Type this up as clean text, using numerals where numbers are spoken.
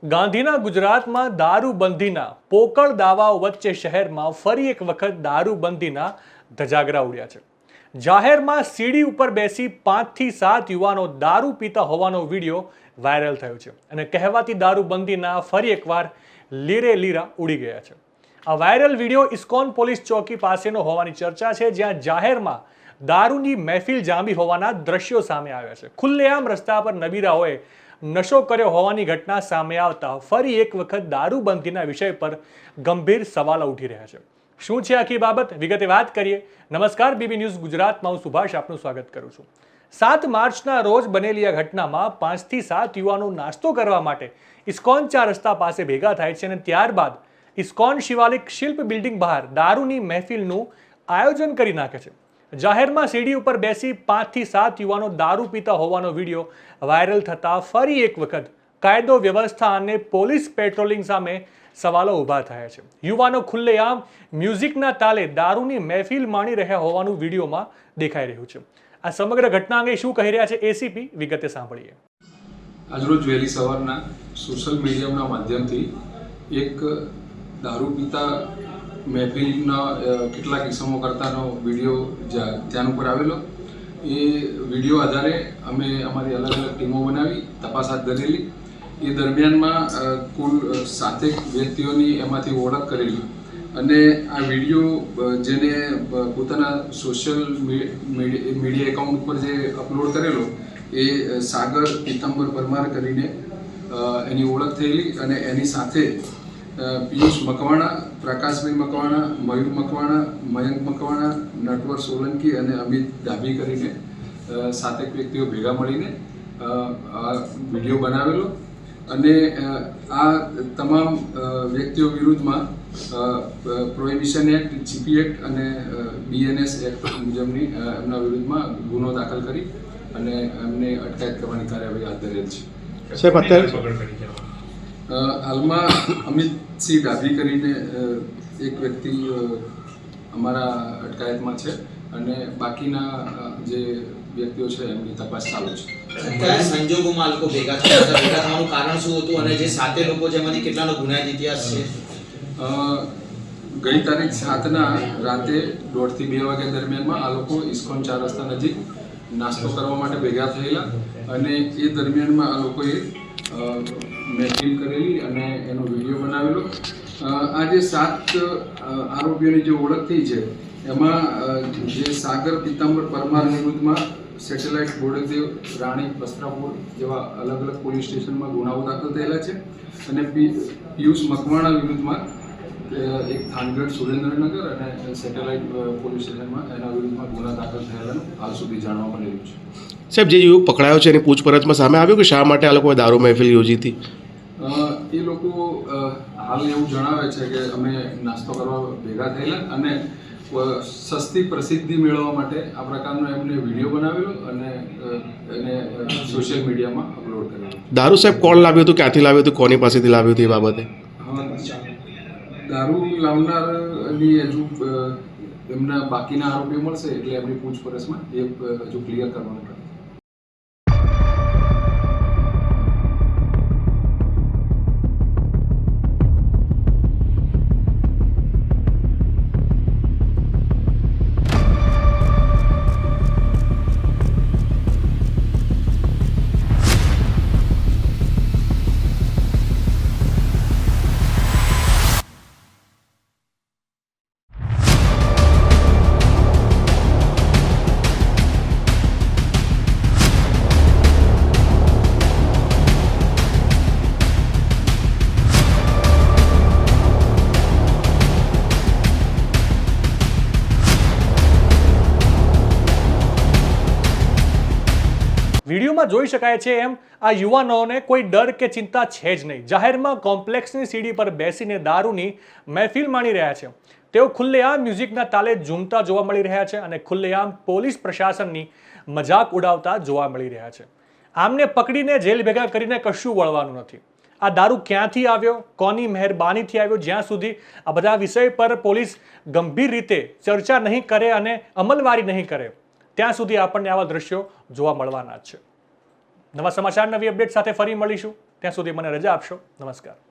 ગાંધીના ગુજરાતમાં દારૂબંધીના પોકળ દાવાઓ વચ્ચે શહેરમાં ફરી એક વખત દારૂબંધીના ધજાગરા ઉડ્યા છે। જાહેરમાં સીડી ઉપર બેસી 5 થી 7 યુવાનો દારૂ પીતા હોવાનો વિડીયો વાયરલ થયો છે અને કહેવાતી દારૂબંધીના ફરી એકવાર લીરે લીરા ઉડી ગયા છે। આ વાયરલ વિડીયો ઇસ્કોન પોલીસ ચોકી પાસેનો હોવાની ચર્ચા છે, જ્યાં જાહેરમાં દારૂની મહેફિલ જામી હોવાના દ્રશ્યો સામે આવ્યા છે। ખુલ્લેઆમ રસ્તા પર નબીરાઓએ નશો કર્યો હોવાની ઘટના સામે આવતા ફરી એક વખત દારૂબંધીના વિષય પર ગંભીર સવાલો ઉઠી રહ્યા છે। શું છે આખી બાબત, વિગતે વાત કરીએ। નમસ્કાર, બીબી ન્યૂઝ ગુજરાતમાં હું સુભાષ આપનું સ્વાગત કરું છું। 7 માર્ચના રોજ બનેલી આ ઘટનામાં 5 થી 7 યુવાનો નાસ્તો કરવા માટે ઇસ્કોન 4 રસ્તા પાસે ભેગા થાય છે અને ત્યારબાદ ઇસ્કોન શિવાલિક શિલ્પ બિલ્ડિંગ બહાર દારૂની મહેફિલનું આયોજન કરી નાખે છે। જાહેરમાં સીડી ઉપર બેસી 5 થી 7 યુવાનો દારૂ પીતા હોવાનો વિડીયો વાયરલ થતા ફરી એક વખત કાયદો વ્યવસ્થા અને પોલીસ પેટ્રોલિંગ સામે સવાલો ઊભા થયા છે। યુવાનો ખુલ્લેઆમ મ્યુઝિકના તાલે દારૂની મહેફિલ માણી રહ્યા હોવાનું વિડીયોમાં દેખાઈ રહ્યું છે। આ સમગ્ર ઘટના અંગે શું કહી રહ્યા છે એસીપી, વિગતે સાંભળીએ। આજરોજ વહેલી સવારના સોશિયલ મીડિયાના માધ્યમથી એક દારૂ પીતા મહેફિલના કેટલાક કિસ્સાઓ કરતાનો વિડીયો ધ્યાન ઉપર આવેલો। એ વિડીયો આધારે અમે અમારી અલગ અલગ ટીમો બનાવી તપાસ હાથ ધરેલી। એ દરમિયાનમાં કુલ 7 વ્યક્તિઓની એમાંથી ઓળખ કરેલી અને આ વિડીયો જેને પોતાના સોશિયલ મીડિયા એકાઉન્ટ ઉપર જે અપલોડ કરેલો એ સાગર પીતાંબર પરમાર કરીને એની ઓળખ થયેલી અને એની સાથે પિયુષ મકવાણા, પ્રકાશભાઈ મકવાણા, મયુર મકવાણા, મયંક મકવાણા, નટવર સોલંકી અને અમિત ડાભી કરીને 7 વ્યક્તિઓ ભેગા મળીને આ વિડીયો બનાવેલો અને આ તમામ વ્યક્તિઓ વિરુદ્ધમાં પ્રોહિબિશન એક્ટ, જીપી એક્ટ અને બીએનએસ એક્ટ મુજબની એમના વિરુદ્ધમાં ગુનો દાખલ કરી અને એમને અટકાયત કરવાની કાર્યવાહી હાથ ધરેલ છે। હાલમાં અમિતસિંહ ડાભી કરીને એક વ્યક્તિ અમારા અટકાયતમાં છે અને બાકીના જે વ્યક્તિઓ છે એમની તપાસ ચાલુ છે। કયા સંજોગોમાં લોકો ભેગા થવાનું કારણ શું હતું અને જે 7 લોકો જેમાંથી કેટલાનો ગુનાહિત ઇતિહાસ છે? ગઈ તારીખ 7ના રાતે 1:30 થી 2 વાગ્યા દરમિયાનમાં આ લોકો ઇસ્કોન 4 રસ્તા નજીક નાસ્તો કરવા માટે ભેગા થયેલા અને એ દરમિયાનમાં આ લોકોએ મહેફિલ કરેલી અને એનો વિડીયો બનાવેલો। આ જે 7 આરોપીઓની જે ઓળખ થઈ છે એમાં જે સાગર પીતાંબર પરમાર વિરુદ્ધમાં સેટેલાઇટ, બોડેદેવ, રાણી, વસ્ત્રાપુર જેવા અલગ અલગ પોલીસ સ્ટેશનમાં ગુનાઓ દાખલ થયેલા છે અને પિયુષ મકવાણા વિરુદ્ધમાં એક થાનગઢ, સુરેન્દ્રનગર અને સેટેલાઇટ પોલીસ સ્ટેશનમાં એના વિરુદ્ધમાં ગુના દાખલ થયેલાનું હાલ સુધી જાણવા મળેલું છે। સાહેબ, જે યુવક પકડાયો છે એની પૂછપરછમાં સામે આવ્યું કે શા માટે આ લોકોએ દારૂ મહેફિલ યોજી હતી? એ લોકો હાલ એવું જણાવે છે કે અમે નાસ્તો કરવા ભેગા થયેલા અને સસ્તી પ્રસિદ્ધિ મેળવવા માટે આ પ્રકારનો એમને વિડીયો બનાવેલો અને એને સોશિયલ મીડિયામાં અપલોડ કરેલો। દારૂ સાહેબ કોણ લાવ્યું હતું, ક્યાંથી લાવ્યું હતું, કોની પાસેથી લાવ્યું હતું એ બાબતે? દારૂ લાવનારની હજુ એમના બાકીના આરોપીઓ મળશે એટલે એમની પૂછપરછમાં એ હજુ ક્લિયર કરવાનું છે। વિડીયોમાં જોઈ શકાય છે એમ આ યુવાનોને કોઈ ડર કે ચિંતા છે જ નહીં। જાહેરમાં કોમ્પ્લેક્સની સીડી પર બેસીને દારૂની મહેફિલ માણી રહ્યા છે। તેઓ ખુલ્લેઆમ મ્યુઝિકના તાલે ઝૂમતા જોવા મળી રહ્યા છે અને ખુલ્લેઆમ પોલીસ પ્રશાસનની મજાક ઉડાવતા જોવા મળી રહ્યા છે। આમને પકડીને જેલ ભેગા કરીને કશું વળવાનું નથી। આ દારૂ ક્યાંથી આવ્યો, કોની મહેરબાનીથી આવ્યો, જ્યાં સુધી આ બધા વિષય પર પોલીસ ગંભીર રીતે ચર્ચા નહીં કરે અને અમલવારી નહીં કરે ત્યાં સુધી આપણને આવા દ્રશ્યો જોવા મળવાના જ છે। નવા સમાચાર, નવી અપડેટ સાથે ફરી મળીશું। ત્યાં સુધી મને રજા આપશો. નમસ્કાર.